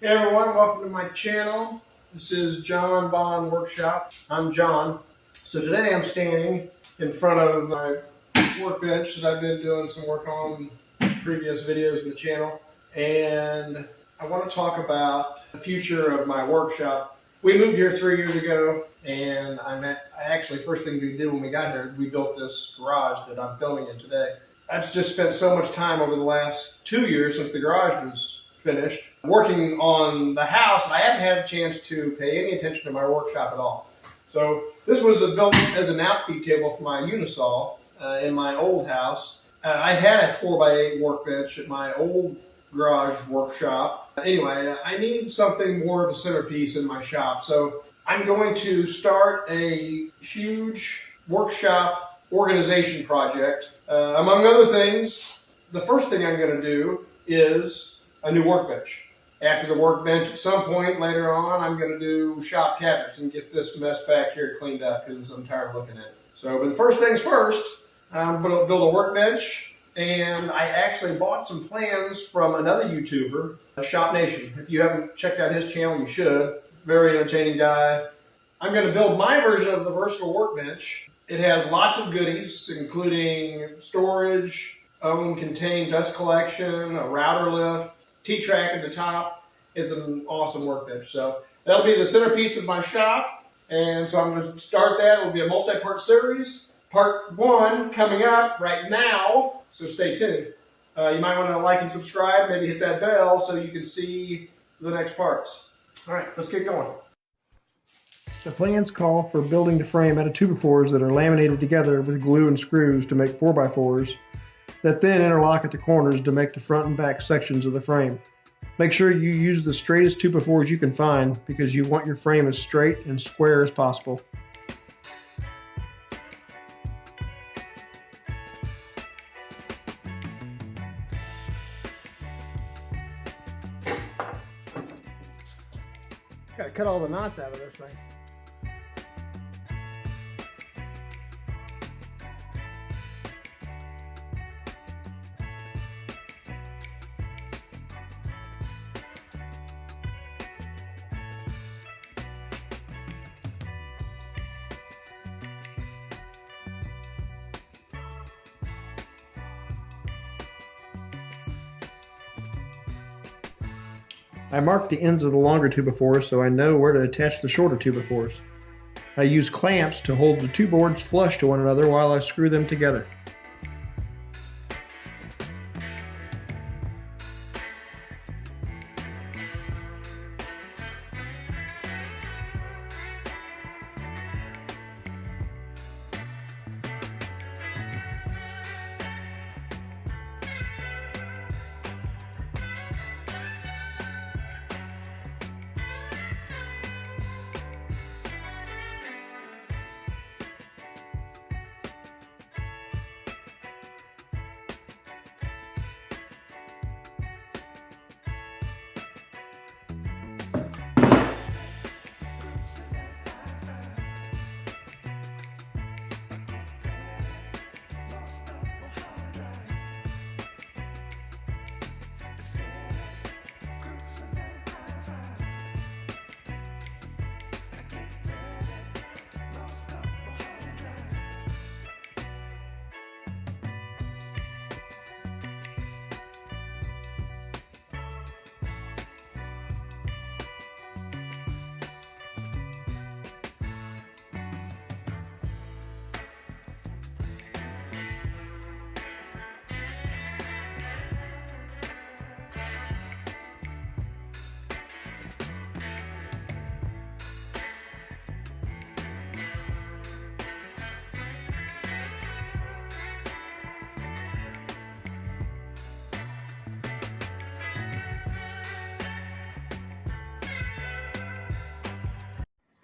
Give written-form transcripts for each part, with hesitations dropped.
Hey everyone, welcome to my channel. This is Jon-Bon Workshop. I'm John. So today I'm standing in front of my workbench that I've been doing some work on in previous videos in the channel. And I want to talk about the future of my workshop. We moved here 3 years ago, and first thing we did when we got here, we built this garage that I'm filming in today. I've just spent so much time over the last 2 years since the garage was finished working on the house, and I haven't had a chance to pay any attention to my workshop at all. So this was built as an outfeed table for my unisaw in my old house. I had a 4x8 workbench at my old garage workshop. Anyway, I need something more of a centerpiece in my shop, so I'm going to start a huge workshop organization project. Among other things, the first thing I'm going to do is a new workbench. After the workbench, at some point later on, I'm going to do shop cabinets and get this mess back here cleaned up because I'm tired of looking at it. So, but the first things first, I'm going to build a workbench, and I actually bought some plans from another YouTuber, Shop Nation. If you haven't checked out his channel, you should. Very entertaining guy. I'm going to build my version of the versatile workbench. It has lots of goodies, including storage, own contained dust collection, a router lift, T-track at the top. Is an awesome workbench. So that'll be the centerpiece of my shop. And so I'm going to start that. It'll be a multi-part series. Part 1 coming up right now. So stay tuned. You might want to like and subscribe. Maybe hit that bell so you can see the next parts. All right, let's get going. The plans call for building the frame out of 2x4s that are laminated together with glue and screws to make 4x4s that then interlock at the corners to make the front and back sections of the frame. Make sure you use the straightest 2x4s you can find because you want your frame as straight and square as possible. Gotta cut all the knots out of this thing. I marked the ends of the longer 2x4s so I know where to attach the shorter 2x4s. I use clamps to hold the two boards flush to one another while I screw them together.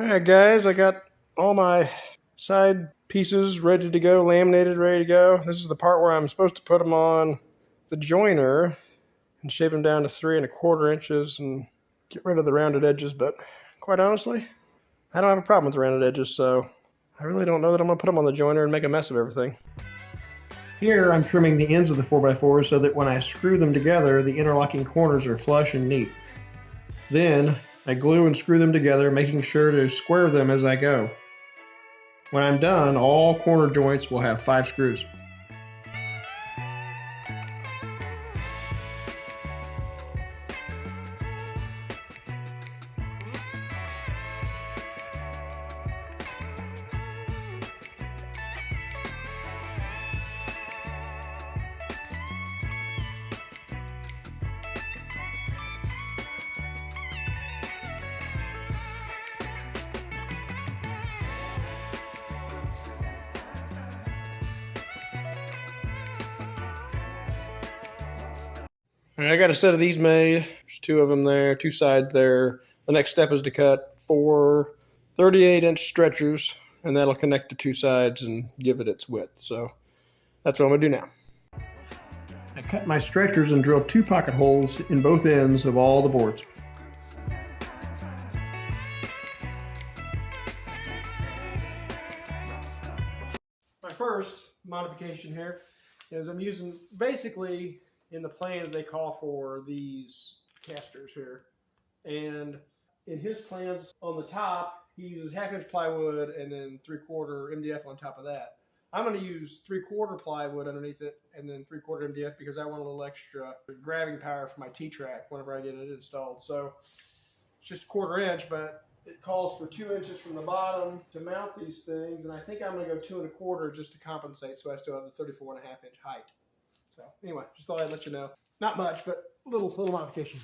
Alright guys, I got all my side pieces ready to go, laminated, ready to go. This is the part where I'm supposed to put them on the joiner and shave them down to 3 1/4 inches and get rid of the rounded edges, but quite honestly, I don't have a problem with the rounded edges, so I really don't know that I'm going to put them on the joiner and make a mess of everything. Here I'm trimming the ends of the 4x4 so that when I screw them together, the interlocking corners are flush and neat. Then I glue and screw them together, making sure to square them as I go. When I'm done, all corner joints will have 5 screws. All right, I got a set of these made. There's 2 of them there, 2 sides there. The next step is to cut 4 38-inch stretchers, and that'll connect the 2 sides and give it its width. So that's what I'm gonna do now. I cut my stretchers and drilled 2 pocket holes in both ends of all the boards. My first modification here is I'm using, basically in the plans they call for these casters here, and in his plans on the top he uses 1/2-inch plywood and then 3/4 MDF on top of that. I'm going to use 3/4 plywood underneath it and then 3/4 MDF because I want a little extra grabbing power for my T-track whenever I get it installed. So it's just 1/4 inch, but it calls for 2 inches from the bottom to mount these things, and I think I'm going to go 2 1/4 just to compensate, so I still have the 34.5-inch height. So anyway, just thought I'd let you know. Not much, but little modification.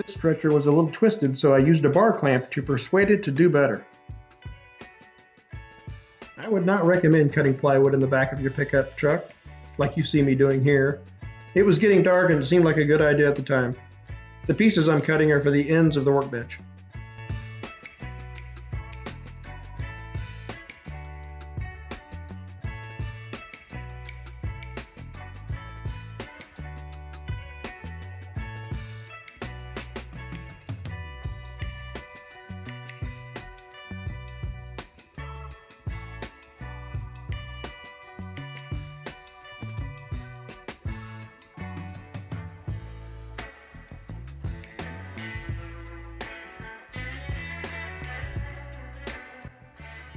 This stretcher was a little twisted, so I used a bar clamp to persuade it to do better. I would not recommend cutting plywood in the back of your pickup truck, like you see me doing here. It was getting dark and it seemed like a good idea at the time. The pieces I'm cutting are for the ends of the workbench.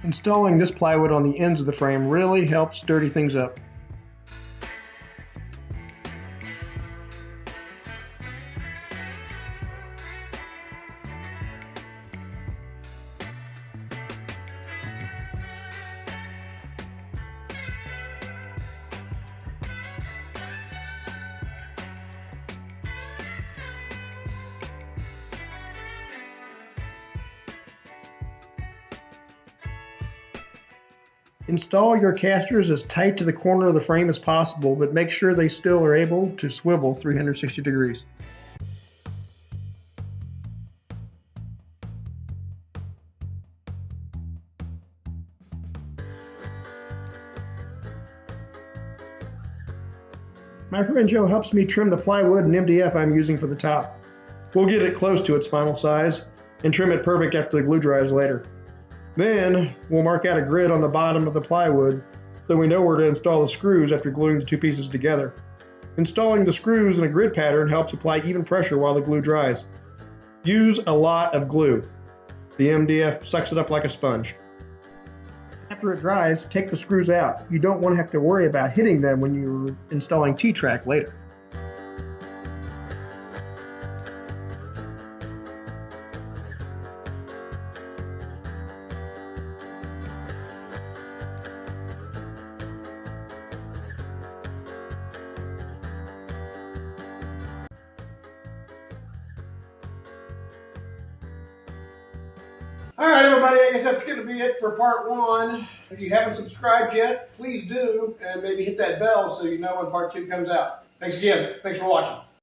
Installing this plywood on the ends of the frame really helps sturdy things up. Install your casters as tight to the corner of the frame as possible, but make sure they still are able to swivel 360 degrees. My friend Joe helps me trim the plywood and MDF I'm using for the top. We'll get it close to its final size and trim it perfect after the glue dries later. Then we'll mark out a grid on the bottom of the plywood so we know where to install the screws after gluing the 2 pieces together. Installing the screws in a grid pattern helps apply even pressure while the glue dries. Use a lot of glue. The MDF sucks it up like a sponge. after it dries, take the screws out. You don't want to have to worry about hitting them when you're installing T-track later. All right, everybody, I guess that's going to be it for part one. If you haven't subscribed yet, please do, and maybe hit that bell so you know when part two comes out. Thanks again. Thanks for watching.